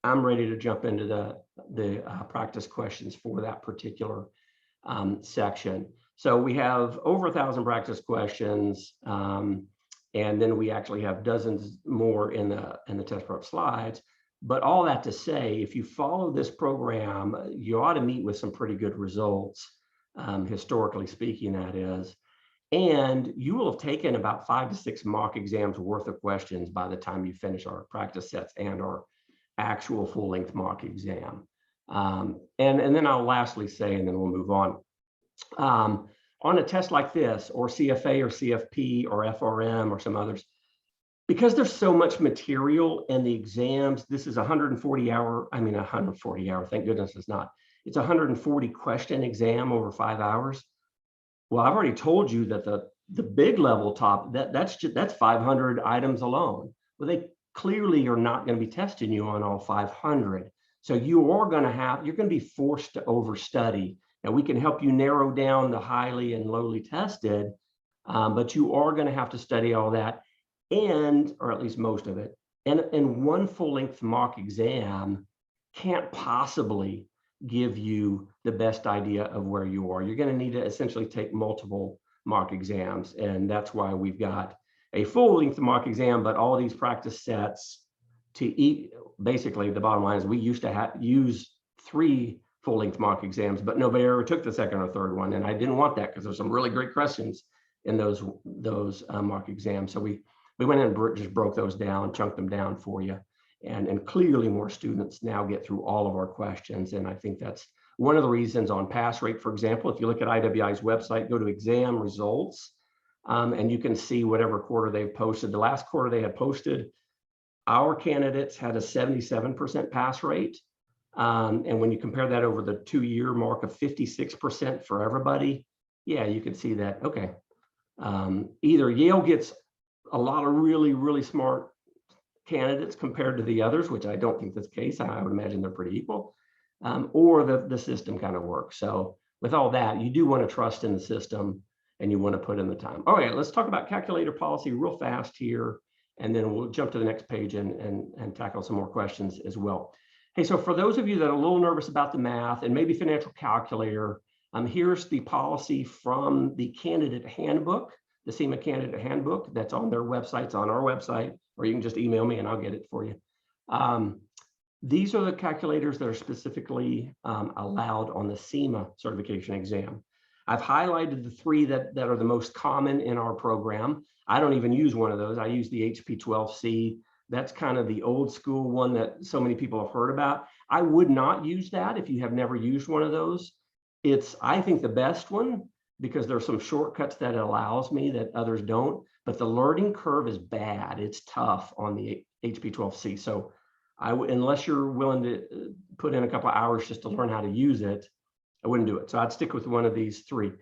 I'm ready to jump into the practice questions for that particular section. So we have over 1,000 practice questions, and then we actually have dozens more in the test prep slides. But all that to say, if you follow this program, you ought to meet with some pretty good results, historically speaking, that is. And you will have taken about 5 to 6 mock exams worth of questions by the time you finish our practice sets and our actual full-length mock exam. And then I'll lastly say, and then we'll move on. On a test like this, or CFA or CFP or FRM or some others, because there's so much material in the exams, this is 140 hour, thank goodness it's not. It's a 140 question exam over 5 hours. Well, I've already told you that the big level top, that's 500 items alone. Well, they clearly are not going to be testing you on all 500. So you're going to be forced to overstudy. Now we can help you narrow down the highly and lowly tested, but you are going to have to study all that, or at least most of it. And one full-length mock exam can't possibly give you the best idea of where you are. You're going to need to essentially take multiple mock exams, and that's why we've got a full-length mock exam, but all these practice sets to eat. Basically, the bottom line is we used to use 3 full-length mock exams, but nobody ever took the second or third one, and I didn't want that because there's some really great questions in those mock exams. So we went in and just broke those down, chunked them down for you, and clearly more students now get through all of our questions, and I think that's one of the reasons on pass rate. For example, if you look at IWI's website, go to exam results, and you can see whatever quarter they've posted. The last quarter they had posted, our candidates had a 77% pass rate. And when you compare that over the 2-year mark of 56% for everybody, yeah, you can see that, okay, either Yale gets a lot of really, really smart candidates compared to the others, which I don't think that's the case. I would imagine they're pretty equal, or the system kind of works. So with all that, you do want to trust in the system, and you want to put in the time. All right, let's talk about calculator policy real fast here, and then we'll jump to the next page and tackle some more questions as well. Hey, so for those of you that are a little nervous about the math and maybe financial calculator, here's the policy from the candidate handbook, the CIMA candidate handbook that's on their website. It's on our website, or you can just email me and I'll get it for you. These are the calculators that are specifically allowed on the CIMA certification exam. I've highlighted the 3 that are the most common in our program. I don't even use one of those. I use the HP12C. That's kind of the old school one that so many people have heard about. I would not use that if you have never used one of those. It's, I think, the best one because there's some shortcuts that it allows me that others don't, but the learning curve is bad. It's tough on the HP12C. So unless you're willing to put in a couple of hours just to learn how to use it, I wouldn't do it. So I'd stick with one of these 3.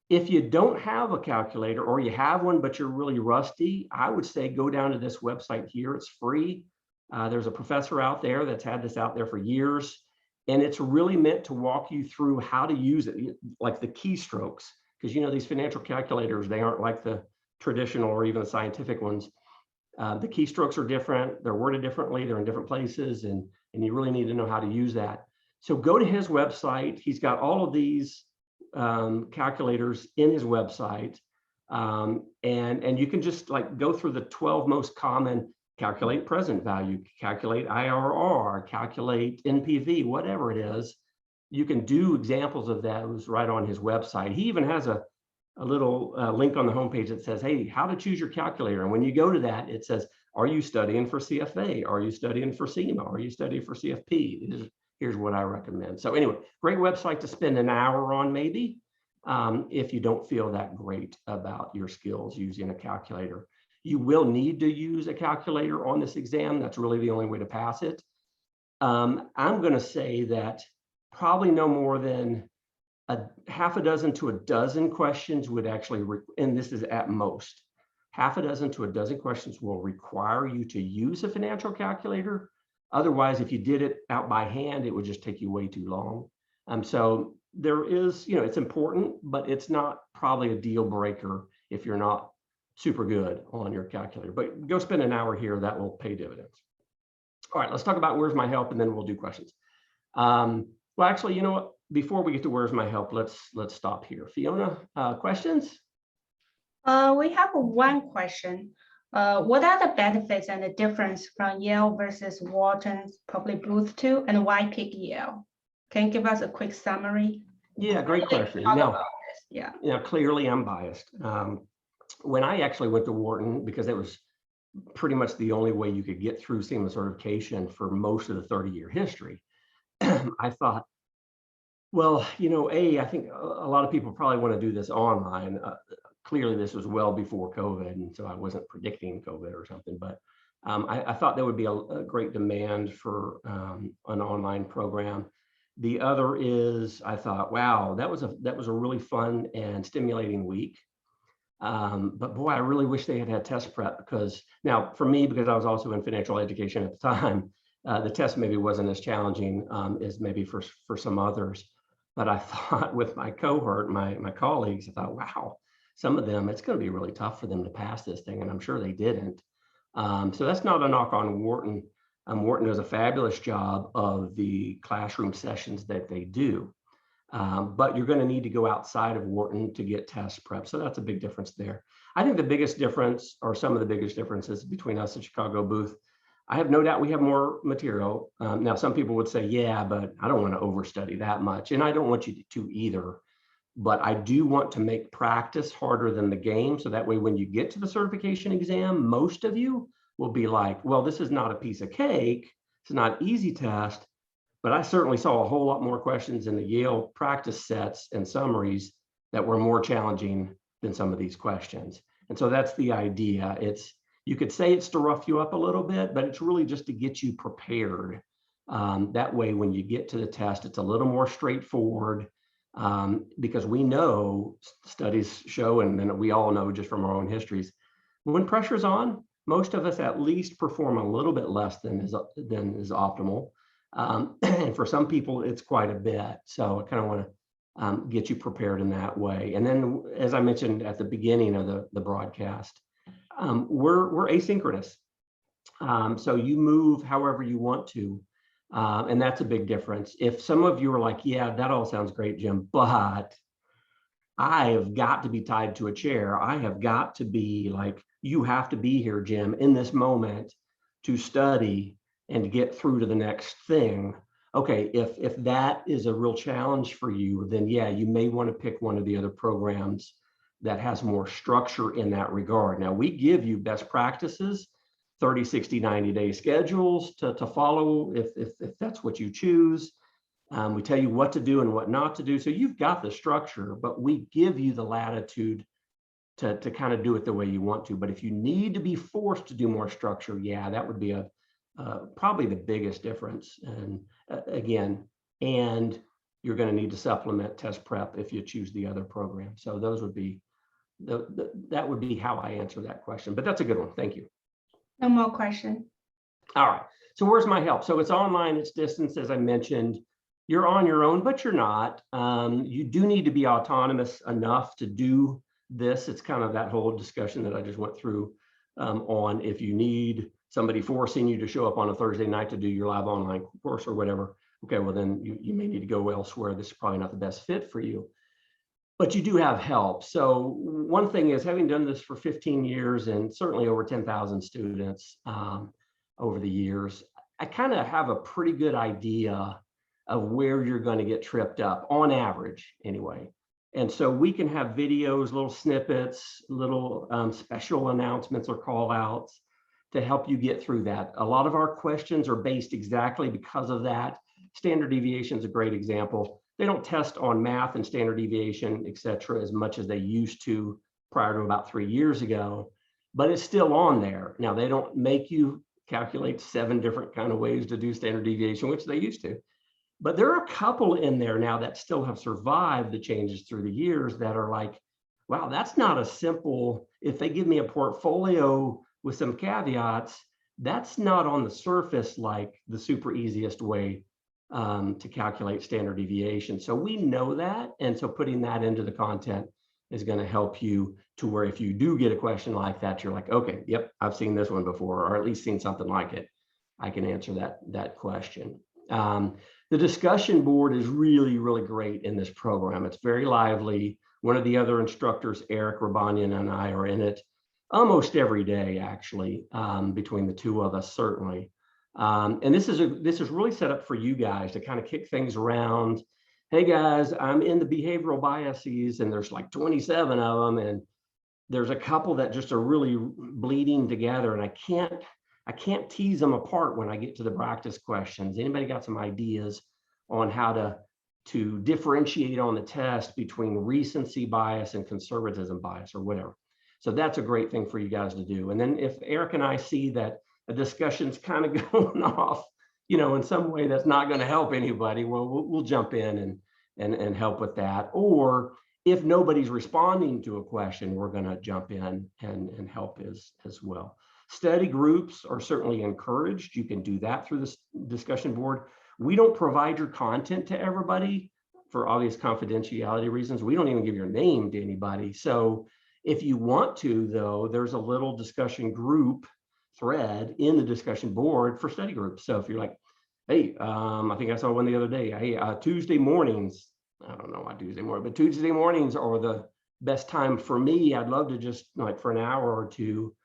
If you don't have a calculator, or you have one, but you're really rusty, I would say go down to this website here. It's free. There's a professor out there that's had this out there for years. And it's really meant to walk you through how to use it, like the keystrokes, because these financial calculators, they aren't like the traditional or even the scientific ones. The keystrokes are different, they're worded differently, they're in different places, and you really need to know how to use that. So go to his website. He's got all of these calculators in his website. And you can just like go through the 12 most common: calculate present value, calculate IRR, calculate NPV, whatever it is. You can do examples of those right on his website. He even has a little link on the homepage that says, hey, how to choose your calculator. And when you go to that, it says, are you studying for CFA? Are you studying for CIMA? Are you studying for CFP? Here's what I recommend. So anyway, great website to spend an hour on maybe, if you don't feel that great about your skills using a calculator. You will need to use a calculator on this exam. That's really the only way to pass it. I'm going to say that probably no more than a half a dozen to a dozen questions would actually, and this is at most, half a dozen to a dozen questions will require you to use a financial calculator. Otherwise, if you did it out by hand, it would just take you way too long. So there is, it's important, but it's not probably a deal breaker if you're not super good on your calculator. But go spend an hour here, that will pay dividends. All right, let's talk about where's my help, and then we'll do questions. Well, actually, you know what? Before we get to where's my help, let's stop here. Fiona, questions? We have one question. What are the benefits and the difference from Yale versus Wharton's Public Booth 2, and why pick Yale? Can you give us a quick summary? Yeah, great question. Now, clearly I'm biased. When I actually went to Wharton, because it was pretty much the only way you could get through CIMA certification for most of the 30-year history, I thought, well, I think a lot of people probably want to do this online. Clearly, this was well before COVID, and so I wasn't predicting COVID or something, but I thought there would be a great demand for an online program. The other is, I thought, wow, that was a really fun and stimulating week. But boy, I really wish they had test prep, because now for me, because I was also in financial education at the time, the test maybe wasn't as challenging as maybe for some others. But I thought with my cohort, my colleagues, I thought, wow, some of them, it's going to be really tough for them to pass this thing, and I'm sure they didn't. So that's not a knock on Wharton. Wharton does a fabulous job of the classroom sessions that they do. But you're going to need to go outside of Wharton to get test prep. So that's a big difference there. I think the biggest difference, or some of the biggest differences between us and Chicago Booth, I have no doubt we have more material. Now, some people would say, yeah, but I don't want to overstudy that much. And I don't want you to either. But I do want to make practice harder than the game. So that way, when you get to the certification exam, most of you will be like, well, this is not a piece of cake. It's not an easy test. But I certainly saw a whole lot more questions in the Yale practice sets and summaries that were more challenging than some of these questions. And so that's the idea. You could say it's to rough you up a little bit, but it's really just to get you prepared. That way, when you get to the test, it's a little more straightforward, because we know, studies show, and then we all know just from our own histories, when pressure's on, most of us at least perform a little bit less than is optimal. And for some people, it's quite a bit. So I kind of want to get you prepared in that way. And then, as I mentioned at the beginning of the broadcast, we're asynchronous. So you move however you want to. And that's a big difference. If some of you are like, yeah, that all sounds great, Jim, but I have got to be tied to a chair. I have got to be like, you have to be here, Jim, in this moment to study and to get through to the next thing. Okay, if that is a real challenge for you, then yeah, you may want to pick one of the other programs that has more structure in that regard. Now, we give you best practices, 30, 60, 90-day schedules to follow if that's what you choose. We tell you what to do and what not to do. So you've got the structure, but we give you the latitude to kind of do it the way you want to. But if you need to be forced to do more structure, yeah, that would be probably the biggest difference. And again, and you're going to need to supplement test prep if you choose the other program. So those would be that would be how I answer that question. But that's a good one. Thank you. No more questions. All right. So where's my help? So it's online, it's distance, as I mentioned. you're on your own, but you're not. You do need to be autonomous enough to do this. It's kind of that whole discussion that I just went through on if you need somebody forcing you to show up on a Thursday night to do your live online course or whatever. Okay, well then you may need to go elsewhere. This is probably not the best fit for you. But you do have help. So one thing is, having done this for 15 years and certainly over 10,000 students over the years, I kind of have a pretty good idea of where you're going to get tripped up on average anyway. And so we can have videos, little snippets, little special announcements or call outs to help you get through that. A lot of our questions are based exactly because of that. Standard deviation is a great example. They don't test on math and standard deviation, et cetera, as much as they used to prior to about 3 years ago, but it's still on there. Now, they don't make you calculate 7 different kind of ways to do standard deviation, which they used to. But there are a couple in there now that still have survived the changes through the years that are like, wow, that's not a simple, if they give me a portfolio with some caveats, that's not on the surface like the super easiest way to calculate standard deviation. So we know that. And so putting that into the content is going to help you to where if you do get a question like that, you're like, okay, yep, I've seen this one before, or at least seen something like it. I can answer that question. The discussion board is really, really great in this program. It's very lively. One of the other instructors, Eric Rabanian, and I are in it almost every day, actually, between the two of us, certainly. And this is really set up for you guys to kind of kick things around. Hey guys, I'm in the behavioral biases, and there's like 27 of them, and there's a couple that just are really bleeding together, and I can't tease them apart when I get to the practice questions. Anybody got some ideas on how to differentiate on the test between recency bias and conservatism bias or whatever? So that's a great thing for you guys to do. And then if Eric and I see that a discussion's kind of going off, in some way that's not going to help anybody, well, we'll jump in and help with that. Or if nobody's responding to a question, we're going to jump in and help as well. Study groups are certainly encouraged. You can do that through this discussion board. We don't provide your content to everybody for obvious confidentiality reasons. We don't even give your name to anybody. So if you want to, though, there's a little discussion group thread in the discussion board for study groups. So if you're like, hey, I think I saw one the other day, hey, Tuesday mornings, I don't know why Tuesday morning, but Tuesday mornings are the best time for me. I'd love to just like for an hour or two,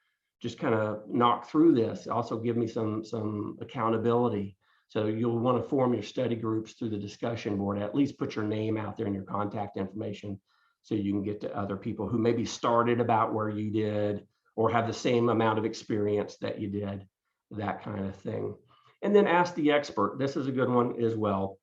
just kind of knock through this. Also give me some accountability. So you'll want to form your study groups through the discussion board, at least put your name out there and your contact information so you can get to other people who maybe started about where you did or have the same amount of experience that you did, that kind of thing. And then ask the expert. This is a good one as well.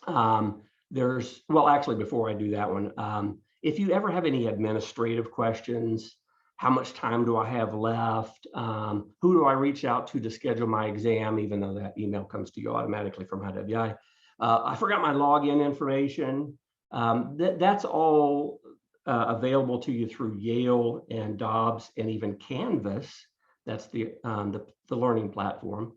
Actually, before I do that one, if you ever have any administrative questions, how much time do I have left? Who do I reach out to schedule my exam, even though that email comes to you automatically from IWI? I forgot my login information. That's all available to you through Yale and Dobbs and even Canvas. That's the learning platform.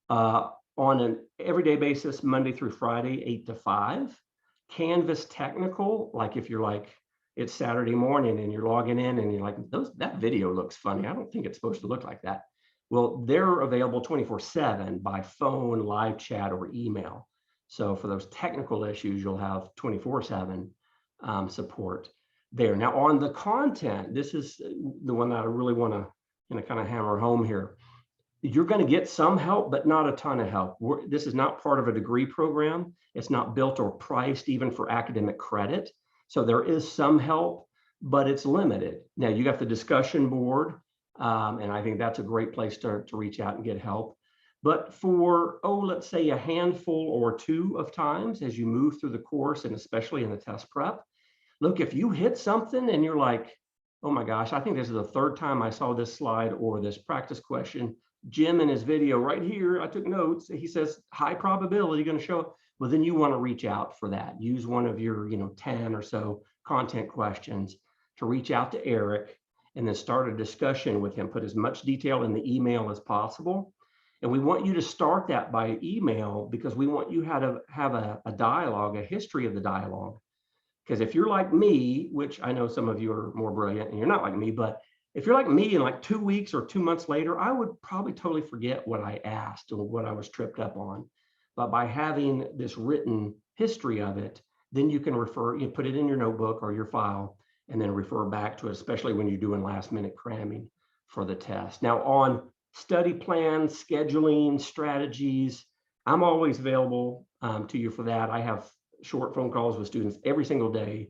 On an everyday basis, Monday through Friday, 8 to 5. Canvas technical, like if you're like, it's Saturday morning and you're logging in and you're like, that video looks funny. I don't think it's supposed to look like that. Well, they're available 24/7 by phone, live chat, or email. So for those technical issues, you'll have 24/7 support there. Now on the content, this is the one that I really want to kind of hammer home here. You're going to get some help, but not a ton of help. This is not part of a degree program. It's not built or priced even for academic credit. So there is some help, but it's limited. Now you got the discussion board, and I think that's a great place to reach out and get help. But for, let's say a handful or two of times as you move through the course, and especially in the test prep, look, if you hit something and you're like, oh my gosh, I think this is the third time I saw this slide or this practice question. Jim in his video right here, I took notes. He says high probability going to show up. Well, then you want to reach out for that. Use one of your 10 or so content questions to reach out to Eric and then start a discussion with him. Put as much detail in the email as possible. And we want you to start that by email because we want you to have a dialogue, a history of the dialogue. Because if you're like me, which I know some of you are more brilliant and you're not like me, but if you're like me and like 2 weeks or 2 months later, I would probably totally forget what I asked or what I was tripped up on. But by having this written history of it, then you can put it in your notebook or your file and then refer back to it, especially when you're doing last minute cramming for the test. Now on study plans, scheduling, strategies, I'm always available to you for that. I have short phone calls with students every single day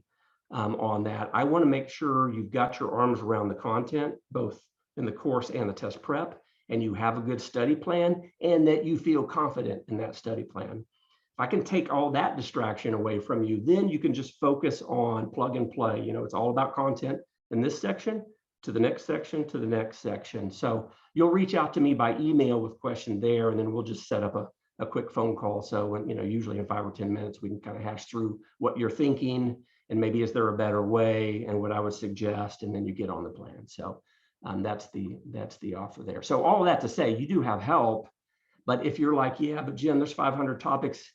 on that. I want to make sure you've got your arms around the content, both in the course and the test prep, and you have a good study plan and that you feel confident in that study plan. If I can take all that distraction away from you, then you can just focus on plug and play. You know, it's all about content in this section to the next section to the next section. So you'll reach out to me by email with question there, and then we'll just set up a quick phone call. So when, usually in 5 or 10 minutes, we can kind of hash through what you're thinking and maybe is there a better way and what I would suggest, and then you get on the plan. So that's the offer there. So all of that to say, you do have help, but if you're like, yeah, but Jim, there's 500 topics,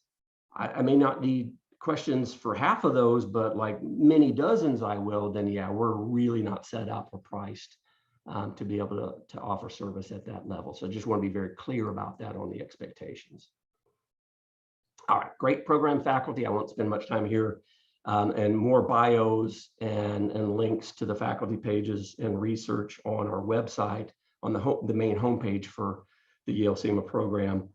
I may not need questions for half of those, but like many dozens I will, then yeah, we're really not set up or priced to be able to offer service at that level. So just want to be very clear about that on the expectations. All right, great program faculty. I won't spend much time here. And more bios and links to the faculty pages and research on our website on the main homepage for the Yale CIMA program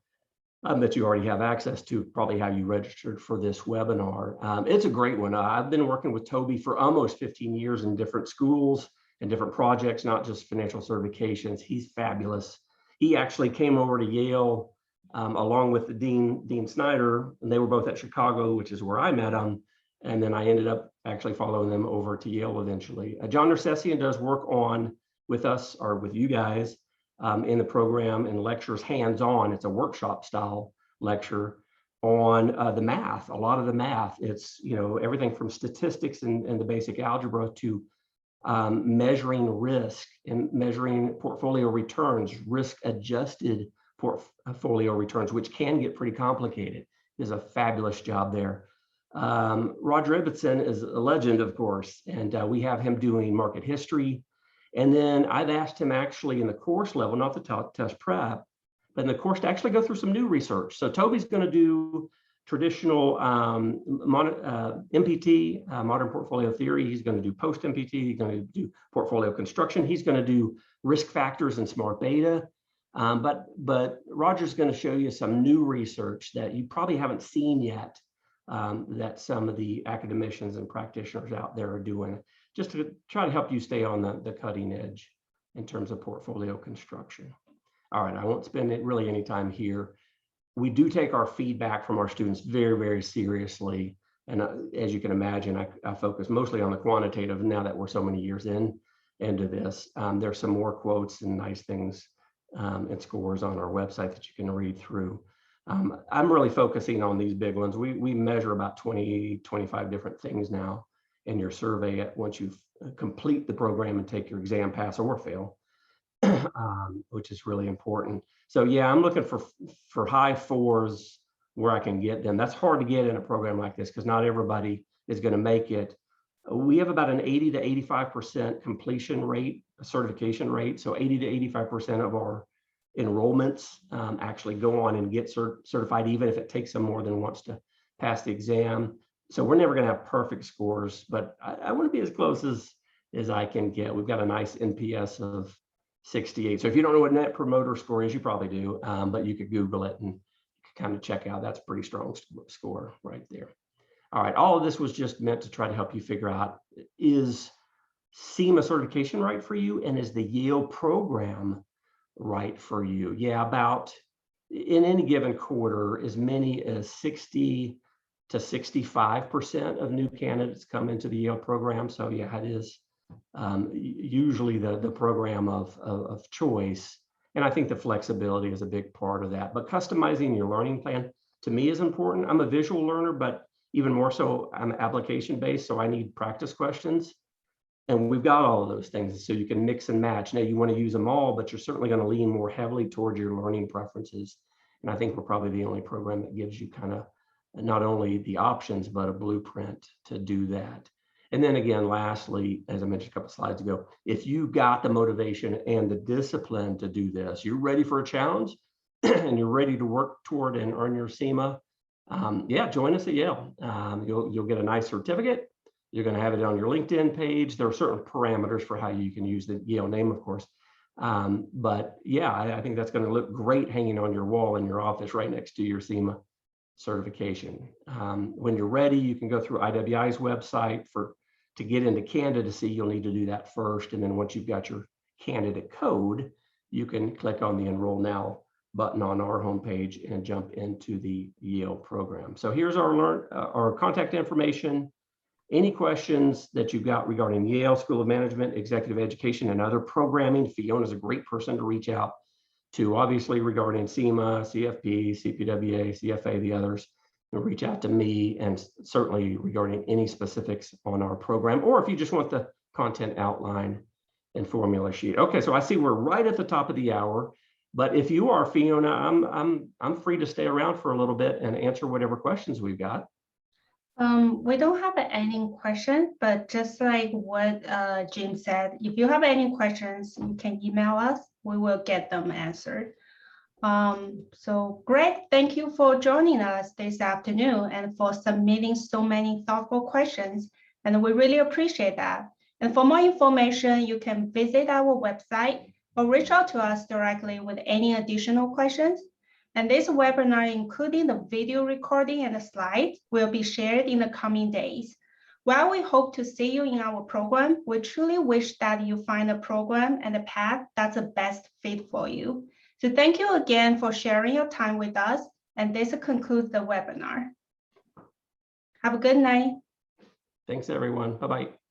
that you already have access to, probably how you registered for this webinar. It's a great one. I've been working with Toby for almost 15 years in different schools and different projects, not just financial certifications. He's fabulous. He actually came over to Yale along with the Dean Snyder, and they were both at Chicago, which is where I met him. And then I ended up actually following them over to Yale eventually. John Nersessian does work with us or with you guys in the program and lectures hands-on. It's a workshop style lecture on the math, a lot of the math. It's, everything from statistics and the basic algebra to measuring risk and measuring portfolio returns, risk-adjusted portfolio returns, which can get pretty complicated. There's a fabulous job there. Roger Ibbotson is a legend, of course, and we have him doing market history. And then I've asked him actually in the course level, not the test prep, but in the course to actually go through some new research. So Toby's going to do traditional MPT, modern portfolio theory. He's going to do post-MPT. He's going to do portfolio construction. He's going to do risk factors and smart beta. But Roger's going to show you some new research that you probably haven't seen yet, that some of the academicians and practitioners out there are doing, just to try to help you stay on the cutting edge in terms of portfolio construction. All right, I won't spend really any time here. We do take our feedback from our students very, very seriously. And as you can imagine, I focus mostly on the quantitative now that we're so many years into this. There's some more quotes and nice things and scores on our website that you can read through. I'm really focusing on these big ones. We measure about 20, 25 different things now in your survey once you complete the program and take your exam, pass or fail, which is really important. So yeah, I'm looking for high 4s where I can get them. That's hard to get in a program like this because not everybody is going to make it. We have about an 80 to 85% completion rate, certification rate. So 80 to 85% of our enrollments actually go on and get certified, even if it takes them more than once to pass the exam. So we're never going to have perfect scores, but I want to be as close as I can get. We've got a nice NPS of 68. So if you don't know what net promoter score is, you probably do, but you could Google it and kind of check out. That's a pretty strong score right there. All right, all of this was just meant to try to help you figure out, is CIMA certification right for you? And is the Yale program right for you? Yeah, about in any given quarter, as many as 60 to 65% of new candidates come into the Yale program. So yeah, it is usually the program of choice. And I think the flexibility is a big part of that. But customizing your learning plan to me is important. I'm a visual learner, but even more so, I'm application based. So I need practice questions. And we've got all of those things, so you can mix and match. Now, you want to use them all, but you're certainly going to lean more heavily toward your learning preferences. And I think we're probably the only program that gives you kind of not only the options, but a blueprint to do that. And then again, lastly, as I mentioned a couple slides ago, if you got the motivation and the discipline to do this, you're ready for a challenge and you're ready to work toward and earn your CIMA, yeah, join us at Yale. You'll get a nice certificate. You're going to have it on your LinkedIn page. There are certain parameters for how you can use the Yale name, of course. But yeah, I think that's going to look great hanging on your wall in your office right next to your CIMA certification. When you're ready, you can go through IWI's website to get into candidacy. You'll need to do that first. And then once you've got your candidate code, you can click on the Enroll Now button on our homepage and jump into the Yale program. So here's our contact information. Any questions that you've got regarding Yale School of Management, Executive Education, and other programming, Fiona's a great person to reach out to, obviously regarding CIMA, CFP, CPWA, CFA, the others. You'll reach out to me, and certainly regarding any specifics on our program, or if you just want the content outline and formula sheet. Okay, so I see we're right at the top of the hour, but if you are, Fiona, I'm free to stay around for a little bit and answer whatever questions we've got. We don't have any questions, but just like what Jim said, if you have any questions, you can email us. We will get them answered. So Greg, thank you for joining us this afternoon and for submitting so many thoughtful questions. And we really appreciate that. And for more information, you can visit our website or reach out to us directly with any additional questions. And this webinar, including the video recording and the slides, will be shared in the coming days. While we hope to see you in our program, we truly wish that you find a program and a path that's the best fit for you. So thank you again for sharing your time with us. And this concludes the webinar. Have a good night. Thanks, everyone. Bye-bye.